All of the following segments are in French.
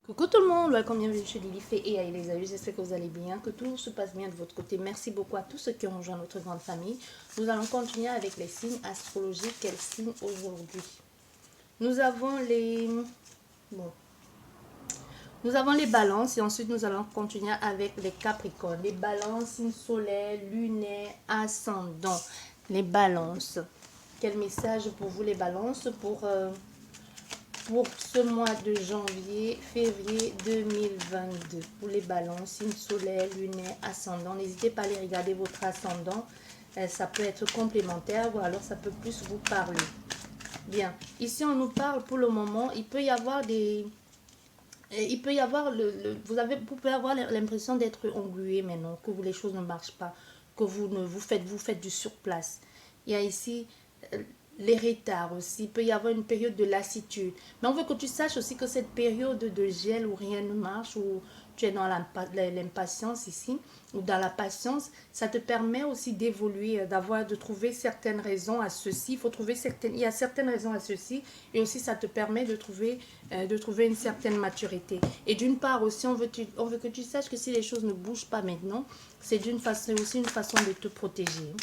Coucou tout le monde, welcome, bienvenue chez Lily Fée et Aïe les amis, j'espère que vous allez bien, que tout se passe bien de votre côté. Merci beaucoup à tous ceux qui ont rejoint notre grande famille. Nous allons continuer avec les signes astrologiques. Quels signes aujourd'hui? Nous avons les... Bon. Nous avons les balances et ensuite nous allons continuer avec les capricornes. Les balances, signe solaire, lunaire, ascendant. Les balances. Quel message pour vous les balances pour ce mois de janvier, février 2022. Pour les balances, signe solaire, lunaire, ascendant. N'hésitez pas à aller regarder votre ascendant. Ça peut être complémentaire ou alors ça peut plus vous parler. Bien, ici on nous parle pour le moment, il peut y avoir des... Il peut y avoir vous pouvez avoir l'impression d'être englué maintenant, que les choses ne marchent pas, que vous faites du surplace. Il y a ici les retards aussi, il peut y avoir une période de lassitude. Mais on veut que tu saches aussi que cette période de gel où rien ne marche, où tu es dans l'impatience ici, ou dans la patience, ça te permet aussi d'évoluer, de trouver certaines raisons à ceci. Il y a certaines raisons à ceci, et aussi ça te permet de trouver une certaine maturité. Et d'une part aussi, on veut que tu saches que si les choses ne bougent pas maintenant, c'est aussi une façon de te protéger.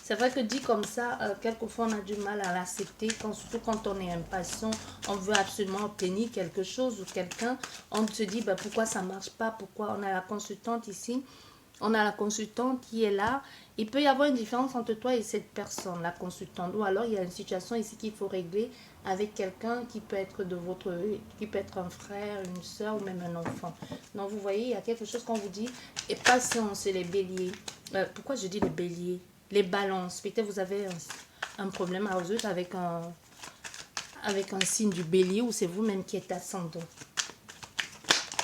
C'est vrai que dit comme ça, quelquefois on a du mal à l'accepter, surtout quand on est impatient, on veut absolument obtenir quelque chose ou quelqu'un, on se dit ben, pourquoi ça ne marche pas, pourquoi on a la consultante ici, on a la consultante qui est là. Il peut y avoir une différence entre toi et cette personne, la consultante, ou alors il y a une situation ici qu'il faut régler avec quelqu'un qui peut être qui peut être un frère, une soeur ou même un enfant. Donc vous voyez, il y a quelque chose qu'on vous dit, et patience, les béliers. Pourquoi je dis les béliers? Les balances. Peut-être vous avez un problème à résoudre avec un signe du bélier ou c'est vous-même qui êtes ascendant.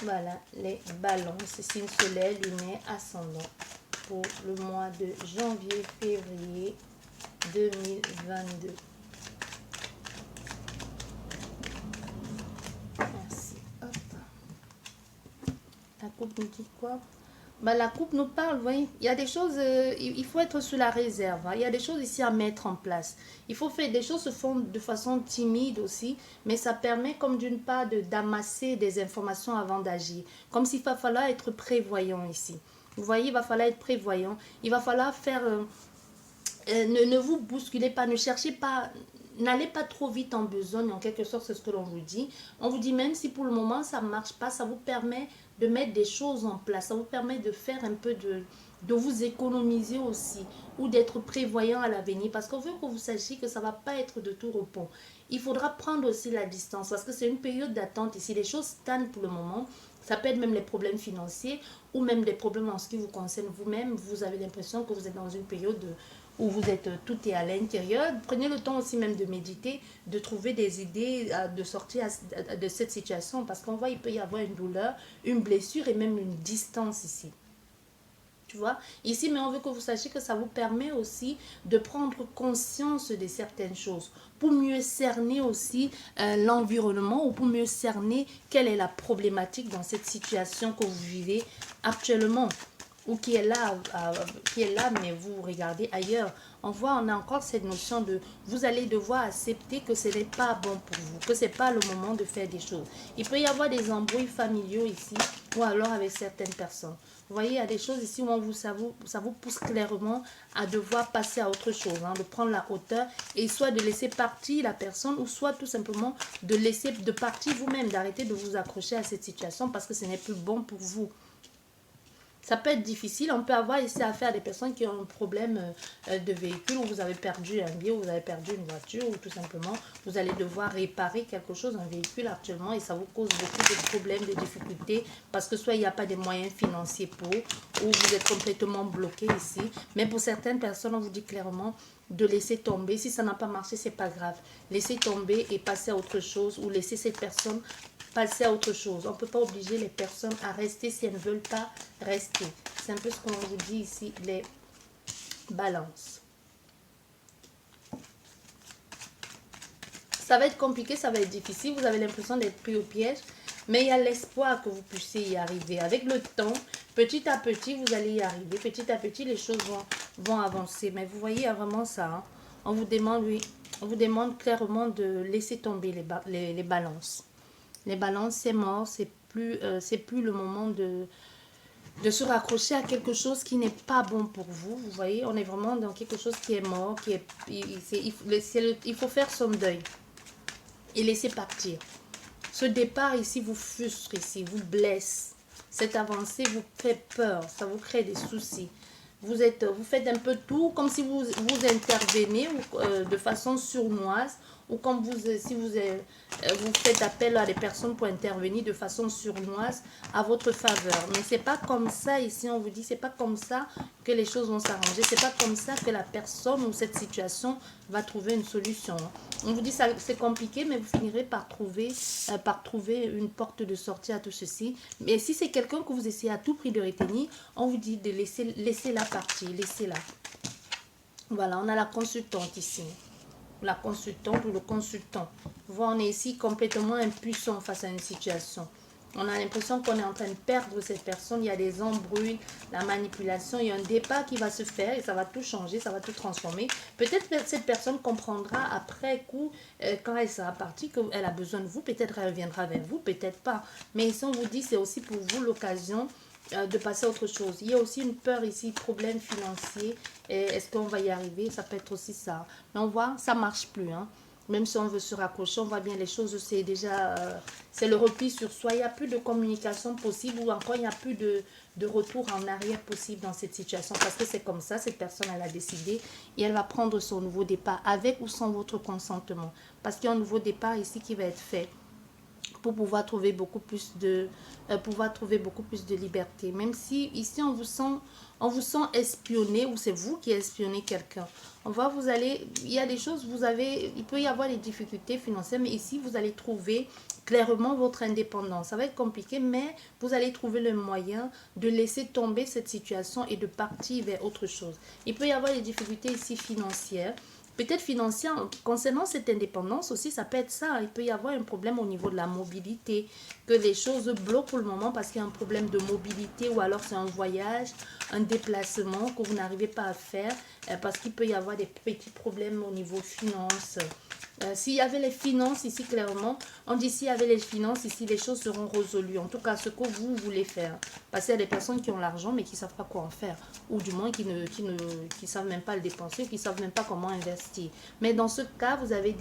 Voilà, les balances, signe solaire, lunaire, ascendant pour le mois de janvier-février 2022. Merci. Hop. La coupe nous dit quoi? Bah, la coupe nous parle, vous voyez, il y a des choses, il faut être sur la réserve, hein. Il y a des choses ici à mettre en place. Il faut faire, des choses se font de façon timide aussi, mais ça permet comme d'une part d'amasser des informations avant d'agir. Comme s'il va falloir être prévoyant ici. Vous voyez, il va falloir être prévoyant. Il va falloir faire, ne vous bousculez pas, ne cherchez pas, n'allez pas trop vite en besogne, en quelque sorte, c'est ce que l'on vous dit. On vous dit même si pour le moment ça ne marche pas, ça vous permet de mettre des choses en place, ça vous permet de faire un peu de vous économiser aussi, ou d'être prévoyant à l'avenir, parce qu'on veut que vous sachiez que ça ne va pas être de tout repos. Il faudra prendre aussi la distance, parce que c'est une période d'attente ici, les choses stagnent pour le moment. Ça peut être même les problèmes financiers, ou même des problèmes en ce qui vous concerne vous-même. Vous avez l'impression que vous êtes dans une période où vous êtes tout est à l'intérieur. Prenez le temps aussi même de méditer, de trouver des idées, de sortir de cette situation, parce qu'on voit il peut y avoir une douleur, une blessure et même une distance ici. Tu vois, ici, mais on veut que vous sachiez que ça vous permet aussi de prendre conscience de certaines choses pour mieux cerner aussi l'environnement ou pour mieux cerner quelle est la problématique dans cette situation que vous vivez actuellement ou qui est là, mais vous regardez ailleurs. On a encore cette notion de vous allez devoir accepter que ce n'est pas bon pour vous, que ce n'est pas le moment de faire des choses. Il peut y avoir des embrouilles familiaux ici ou alors avec certaines personnes. Vous voyez, il y a des choses ici où ça vous pousse clairement à devoir passer à autre chose, hein, de prendre la hauteur et soit de laisser partir la personne ou soit tout simplement de partir vous-même, d'arrêter de vous accrocher à cette situation parce que ce n'est plus bon pour vous. Ça peut être difficile, on peut avoir ici affaire à des personnes qui ont un problème de véhicule, où vous avez perdu un bien, où vous avez perdu une voiture, ou tout simplement vous allez devoir réparer quelque chose, un véhicule actuellement, et ça vous cause beaucoup de problèmes, de difficultés, parce que soit il n'y a pas de moyens financiers pour, ou vous êtes complètement bloqué ici. Mais pour certaines personnes, on vous dit clairement de laisser tomber. Si ça n'a pas marché, c'est pas grave. Laissez tomber et passer à autre chose, ou laisser cette personne passer à autre chose. On ne peut pas obliger les personnes à rester si elles ne veulent pas rester. C'est un peu ce qu'on vous dit ici, les balances. Ça va être compliqué, ça va être difficile. Vous avez l'impression d'être pris au piège, mais il y a l'espoir que vous puissiez y arriver. Avec le temps, petit à petit, vous allez y arriver. Petit à petit, les choses vont avancer. Mais vous voyez, il y a vraiment ça. Hein. On vous demande clairement de laisser tomber les balances. Les balances, c'est mort, c'est plus le moment de se raccrocher à quelque chose qui n'est pas bon pour vous. Vous voyez, on est vraiment dans quelque chose qui est mort, il faut faire son deuil et laisser partir. Ce départ ici vous frustre, ici, vous blesse. Cette avancée vous fait peur, ça vous crée des soucis. Vous faites un peu tout, comme si vous intervenez de façon sournoise, ou comme si vous faites appel à des personnes pour intervenir de façon sournoise à votre faveur. Mais c'est pas comme ça ici, on vous dit, c'est pas comme ça que les choses vont s'arranger. C'est pas comme ça que la personne ou cette situation va trouver une solution. On vous dit ça c'est compliqué, mais vous finirez par trouver une porte de sortie à tout ceci. Mais si c'est quelqu'un que vous essayez à tout prix de retenir, on vous dit de laisser la partie, laissez-la. Voilà, on a la consultante ici. La consultante ou le consultant. Vous voyez, on est ici complètement impuissant face à une situation. On a l'impression qu'on est en train de perdre cette personne. Il y a des embrouilles, la manipulation. Il y a un départ qui va se faire et ça va tout changer, ça va tout transformer. Peut-être que cette personne comprendra après coup, quand elle sera partie, qu'elle a besoin de vous. Peut-être elle reviendra vers vous, peut-être pas. Mais ici, on vous dit, c'est aussi pour vous l'occasion de passer à autre chose. Il y a aussi une peur ici, problème financier. Est-ce qu'on va y arriver? Ça peut être aussi ça. Mais on voit, ça marche plus. Hein. Même si on veut se raccrocher, on voit bien les choses, c'est déjà, c'est le repli sur soi. Il n'y a plus de communication possible ou encore il n'y a plus de retour en arrière possible dans cette situation. Parce que c'est comme ça, cette personne, elle a décidé et elle va prendre son nouveau départ avec ou sans votre consentement. Parce qu'il y a un nouveau départ ici qui va être fait pour pouvoir trouver beaucoup plus de liberté. Même si ici on vous sent espionné ou c'est vous qui espionnez quelqu'un. Il y a des choses, il peut y avoir des difficultés financières, mais ici vous allez trouver clairement votre indépendance. Ça va être compliqué, mais vous allez trouver le moyen de laisser tomber cette situation et de partir vers autre chose. Il peut y avoir des difficultés ici financières. Peut-être financière, concernant cette indépendance aussi, ça peut être ça. Il peut y avoir un problème au niveau de la mobilité, que les choses bloquent pour le moment parce qu'il y a un problème de mobilité ou alors c'est un voyage, un déplacement que vous n'arrivez pas à faire parce qu'il peut y avoir des petits problèmes au niveau finance. S'il y avait les finances ici, clairement, on dit s'il y avait les finances ici, les choses seront résolues. En tout cas, ce que vous voulez faire. Parce qu'il y a des personnes qui ont l'argent, mais qui ne savent pas quoi en faire. Ou du moins, qui savent même pas le dépenser, qui ne savent même pas comment investir. Mais dans ce cas, vous avez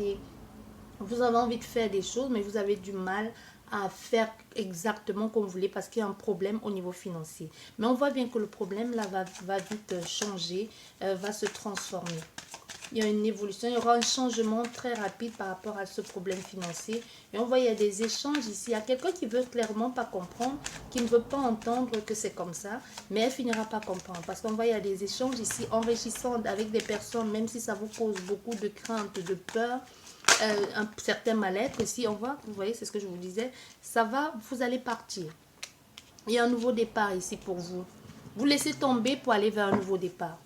envie de faire des choses, mais vous avez du mal à faire exactement comme vous voulez parce qu'il y a un problème au niveau financier. Mais on voit bien que le problème là va vite changer, va se transformer. Il y a une évolution, il y aura un changement très rapide par rapport à ce problème financier. Et on voit, il y a des échanges ici. Il y a quelqu'un qui veut clairement pas comprendre, qui ne veut pas entendre que c'est comme ça, mais elle finira par comprendre. Parce qu'on voit, il y a des échanges ici enrichissants avec des personnes, même si ça vous cause beaucoup de crainte, de peur, un certain mal-être. Ici, on voit, vous voyez, c'est ce que je vous disais, vous allez partir. Il y a un nouveau départ ici pour vous. Vous laissez tomber pour aller vers un nouveau départ.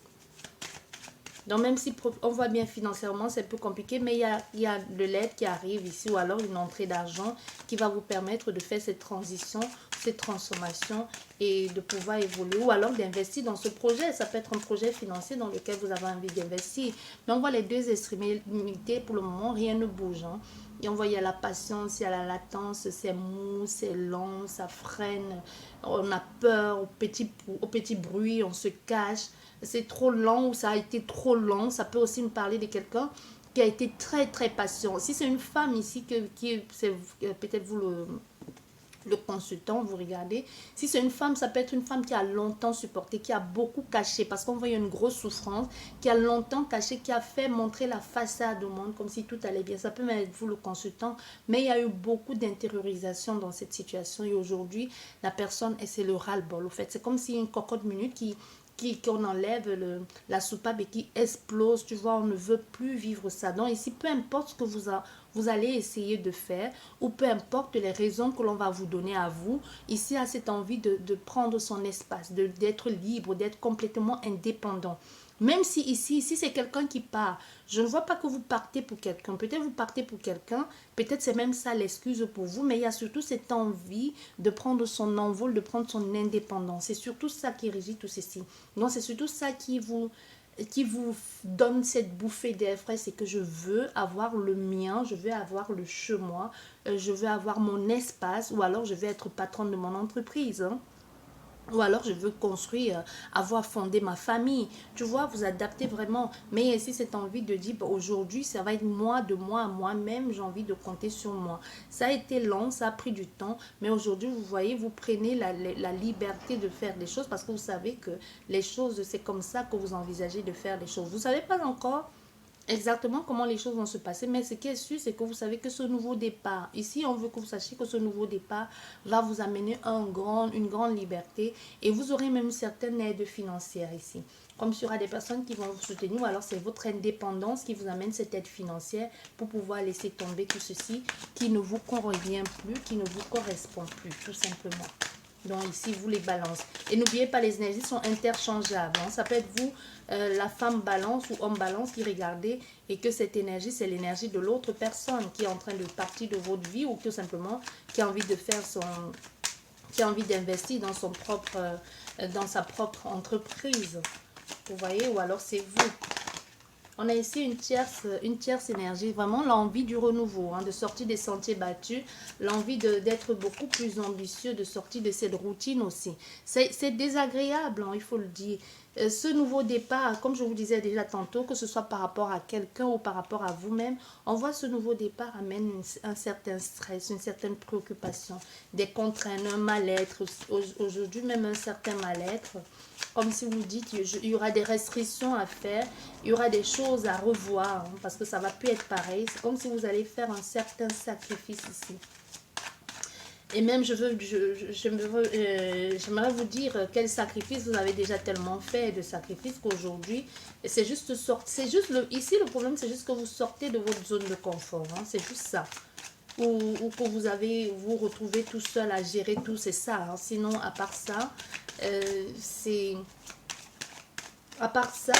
Donc même si on voit bien financièrement, c'est un peu compliqué, mais il y a de l'aide qui arrive ici ou alors une entrée d'argent qui va vous permettre de faire cette transition, cette transformation et de pouvoir évoluer ou alors d'investir dans ce projet. Ça peut être un projet financier dans lequel vous avez envie d'investir. Mais on voit les deux extrémités, pour le moment, rien ne bouge. Hein. Et on voit, il y a la patience, il y a la latence, c'est mou, c'est lent, ça freine. On a peur au petit bruit, on se cache. C'est trop lent ou ça a été trop lent. Ça peut aussi me parler de quelqu'un qui a été très très patient. Si c'est une femme ici, c'est peut-être vous le consultant, vous regardez. Si c'est une femme, ça peut être une femme qui a longtemps supporté, qui a beaucoup caché, parce qu'on voit une grosse souffrance, qui a longtemps caché, qui a fait montrer la façade au monde, comme si tout allait bien. Ça peut même être vous le consultant, mais il y a eu beaucoup d'intériorisation dans cette situation. Et aujourd'hui, la personne, et c'est le ras-le-bol, au fait. C'est comme si une cocotte minute qu'on enlève la soupape et qui explose, tu vois, on ne veut plus vivre ça. Donc ici, peu importe ce que vous allez essayer de faire ou peu importe les raisons que l'on va vous donner à vous, ici, à cette envie de prendre son espace, d'être libre, d'être complètement indépendant. Même si ici c'est quelqu'un qui part, je ne vois pas que vous partez pour quelqu'un. Peut-être vous partez pour quelqu'un, peut-être c'est même ça l'excuse pour vous, mais il y a surtout cette envie de prendre son envol, de prendre son indépendance. C'est surtout ça qui régit tout ceci. Donc c'est surtout ça qui vous qui vous donne cette bouffée d'air frais, c'est que je veux avoir le mien, je veux avoir le chez moi, je veux avoir mon espace, ou alors je veux être patronne de mon entreprise, hein. Ou alors je veux construire, avoir fondé ma famille. Tu vois, vous adaptez vraiment. Mais ici, cette envie de dire, bah, aujourd'hui, ça va être moi, de moi à moi-même, j'ai envie de compter sur moi. Ça a été long, ça a pris du temps. Mais aujourd'hui, vous voyez, vous prenez la liberté de faire des choses parce que vous savez que les choses, c'est comme ça que vous envisagez de faire les choses. Vous ne savez pas encore exactement comment les choses vont se passer, mais ce qui est sûr, c'est que vous savez que ce nouveau départ, ici, on veut que vous sachiez que ce nouveau départ va vous amener une grande liberté et vous aurez même une certaine aide financière ici. Comme il y aura des personnes qui vont vous soutenir, ou alors c'est votre indépendance qui vous amène cette aide financière pour pouvoir laisser tomber tout ceci qui ne vous convient plus, qui ne vous correspond plus, tout simplement. Donc ici, vous les balance. Et n'oubliez pas, les énergies sont interchangeables, hein. Ça peut être vous, la femme balance ou homme balance qui regardez et que cette énergie, c'est l'énergie de l'autre personne qui est en train de partir de votre vie ou tout simplement qui a envie de faire qui a envie d'investir dans son propre, dans sa propre entreprise. Vous voyez, ou alors c'est vous. On a ici une tierce énergie, vraiment l'envie du renouveau, hein, de sortir des sentiers battus, l'envie d'être beaucoup plus ambitieux, de sortir de cette routine aussi. C'est désagréable, hein, il faut le dire. Ce nouveau départ, comme je vous disais déjà tantôt, que ce soit par rapport à quelqu'un ou par rapport à vous-même, on voit ce nouveau départ amène un certain stress, une certaine préoccupation, des contraintes, un mal-être, aujourd'hui même un certain mal-être. Comme si vous dites, il y aura des restrictions à faire, il y aura des choses à revoir, hein, parce que ça ne va plus être pareil. C'est comme si vous allez faire un certain sacrifice ici. Et même, j'aimerais vous dire quel sacrifice vous avez déjà tellement fait de sacrifices qu'aujourd'hui, c'est juste sortir. Ici, le problème, c'est juste que vous sortez de votre zone de confort, hein, c'est juste ça. Ou que vous retrouvez tout seul à gérer tout, c'est ça, hein. Sinon, à part ça, c'est... À part ça,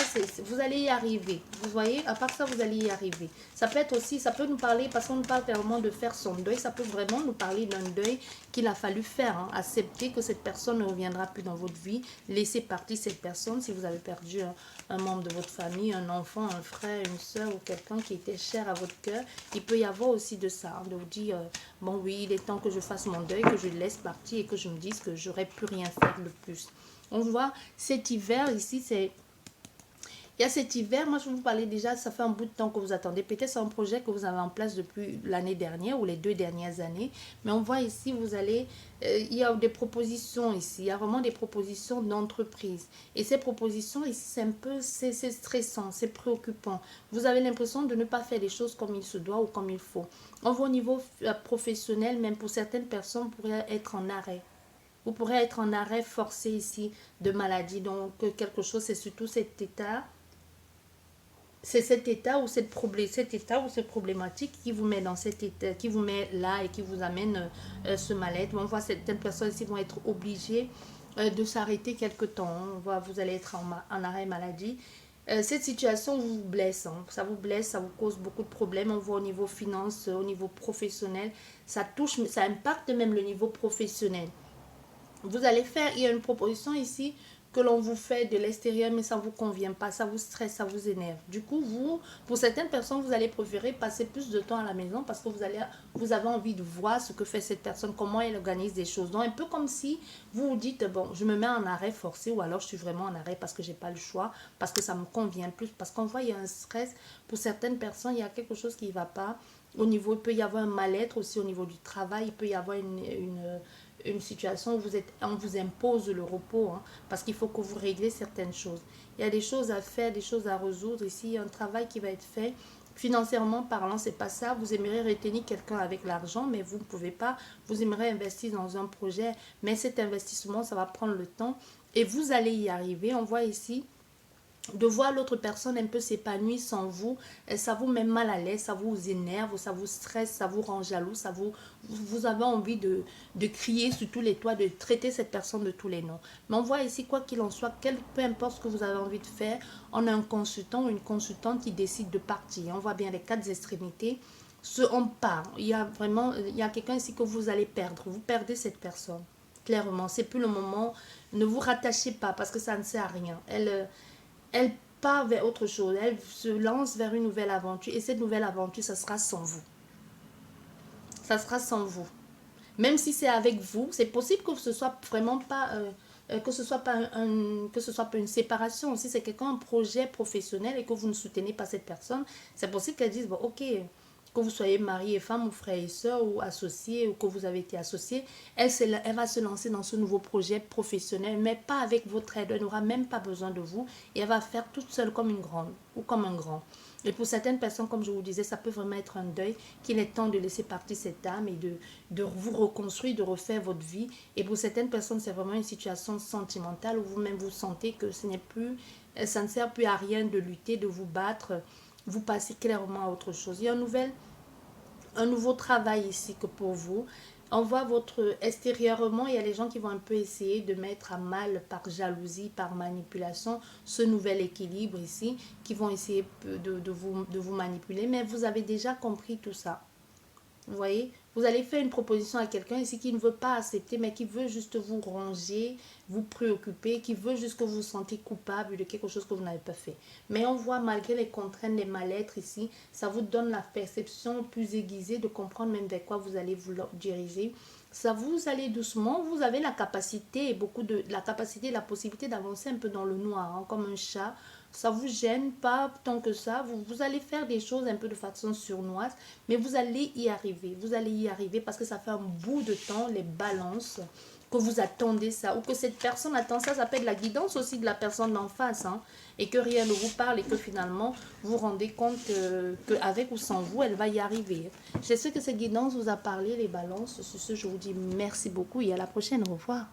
vous allez y arriver. Vous voyez, à part ça, vous allez y arriver. Ça peut être aussi, ça peut nous parler, parce qu'on nous parle vraiment de faire son deuil, ça peut vraiment nous parler d'un deuil qu'il a fallu faire, hein. Accepter que cette personne ne reviendra plus dans votre vie. Laisser partir cette personne si vous avez perdu un membre de votre famille, un enfant, un frère, une soeur ou quelqu'un qui était cher à votre cœur. Il peut y avoir aussi de ça, hein, de vous dire, bon oui, il est temps que je fasse mon deuil, que je laisse partir et que je me dise que je n'aurai plus rien faire de plus. On voit cet hiver ici, c'est... Il y a cet hiver, moi je vous parlais déjà, ça fait un bout de temps que vous attendez. Peut-être c'est un projet que vous avez en place depuis l'année dernière ou les 2 dernières années. Mais on voit ici, il y a des propositions ici. Il y a vraiment des propositions d'entreprise. Et ces propositions ici, c'est stressant, c'est préoccupant. Vous avez l'impression de ne pas faire les choses comme il se doit ou comme il faut. On voit au niveau professionnel, même pour certaines personnes, vous pourrez être en arrêt. Vous pourrez être en arrêt forcé ici de maladie. Donc quelque chose, c'est surtout cet état. C'est cet état ou cette problématique qui vous met dans cet état, qui vous met là et qui vous amène ce mal-être. On voit certaines personnes ici vont être obligées de s'arrêter quelque temps, hein. On voit, vous allez être en arrêt maladie. Cette situation vous blesse, hein. Ça vous blesse, ça vous cause beaucoup de problèmes. On voit au niveau finance, au niveau professionnel, ça touche, ça impacte même le niveau professionnel. Vous allez faire, il y a une proposition ici que l'on vous fait de l'extérieur, mais ça ne vous convient pas, ça vous stresse, ça vous énerve. Du coup, pour certaines personnes, vous allez préférer passer plus de temps à la maison parce que vous avez envie de voir ce que fait cette personne, comment elle organise des choses. Donc, un peu comme si vous vous dites, bon, je me mets en arrêt forcé ou alors je suis vraiment en arrêt parce que je n'ai pas le choix, parce que ça me convient plus, parce qu'on voit, il y a un stress. Pour certaines personnes, il y a quelque chose qui ne va pas. Au niveau, il peut y avoir un mal-être aussi au niveau du travail, il peut y avoir une situation où on vous impose le repos, hein, parce qu'il faut que vous réglez certaines choses. Il y a des choses à faire, des choses à résoudre ici, il y a un travail qui va être fait. Financièrement parlant, c'est pas ça. Vous aimeriez retenir quelqu'un avec l'argent, mais vous ne pouvez pas. Vous aimeriez investir dans un projet, mais cet investissement, ça va prendre le temps et vous allez y arriver. On voit ici de voir l'autre personne un peu s'épanouir sans vous, ça vous met mal à l'aise, ça vous énerve, ça vous stresse, ça vous rend jaloux, vous avez envie de crier sur tous les toits, de traiter cette personne de tous les noms. Mais on voit ici, quoi qu'il en soit, peu importe ce que vous avez envie de faire, on a un consultant ou une consultante qui décide de partir. On voit bien les 4 extrémités. On part. Il y a quelqu'un ici que vous allez perdre. Vous perdez cette personne. Clairement, c'est plus le moment. Ne vous rattachez pas parce que ça ne sert à rien. Elle part vers autre chose. Elle se lance vers une nouvelle aventure. Et cette nouvelle aventure, ça sera sans vous. Ça sera sans vous. Même si c'est avec vous, c'est possible que ce soit vraiment pas... que ce soit pas que ce soit pas une séparation. Si c'est quelqu'un, un projet professionnel et que vous ne soutenez pas cette personne, c'est possible qu'elle dise, bon, ok, que vous soyez mari et femme ou frère et soeur ou associé ou que vous avez été associé, elle va se lancer dans ce nouveau projet professionnel, mais pas avec votre aide. Elle n'aura même pas besoin de vous et elle va faire toute seule comme une grande ou comme un grand. Et pour certaines personnes, comme je vous disais, ça peut vraiment être un deuil, qu'il est temps de laisser partir cette âme et de vous reconstruire, de refaire votre vie. Et pour certaines personnes, c'est vraiment une situation sentimentale où vous-même vous sentez que ça ne sert plus à rien de lutter, de vous battre. Vous passez clairement à autre chose. Il y a un nouveau travail ici que pour vous. On voit votre extérieurement, il y a les gens qui vont un peu essayer de mettre à mal par jalousie, par manipulation, ce nouvel équilibre ici, qui vont essayer de vous manipuler. Mais vous avez déjà compris tout ça. Vous voyez, vous allez faire une proposition à quelqu'un ici qui ne veut pas accepter, mais qui veut juste vous ranger, vous préoccuper, qui veut juste que vous vous sentez coupable de quelque chose que vous n'avez pas fait. Mais on voit malgré les contraintes, les mal-être ici, ça vous donne la perception plus aiguisée de comprendre même vers quoi vous allez vous diriger. Ça vous allez doucement, vous avez la capacité et la capacité, la possibilité d'avancer un peu dans le noir, hein, comme un chat. Ça vous gêne pas tant que ça. Vous allez faire des choses un peu de façon sournoise, mais vous allez y arriver. Vous allez y arriver parce que ça fait un bout de temps, les balances, que vous attendez ça ou que cette personne attend ça. Ça peut être la guidance aussi de la personne d'en face, hein, et que rien ne vous parle et que finalement vous vous rendez compte qu'avec ou sans vous, elle va y arriver. J'espère que cette guidance vous a parlé, les balances. Sur ce, je vous dis merci beaucoup et à la prochaine. Au revoir.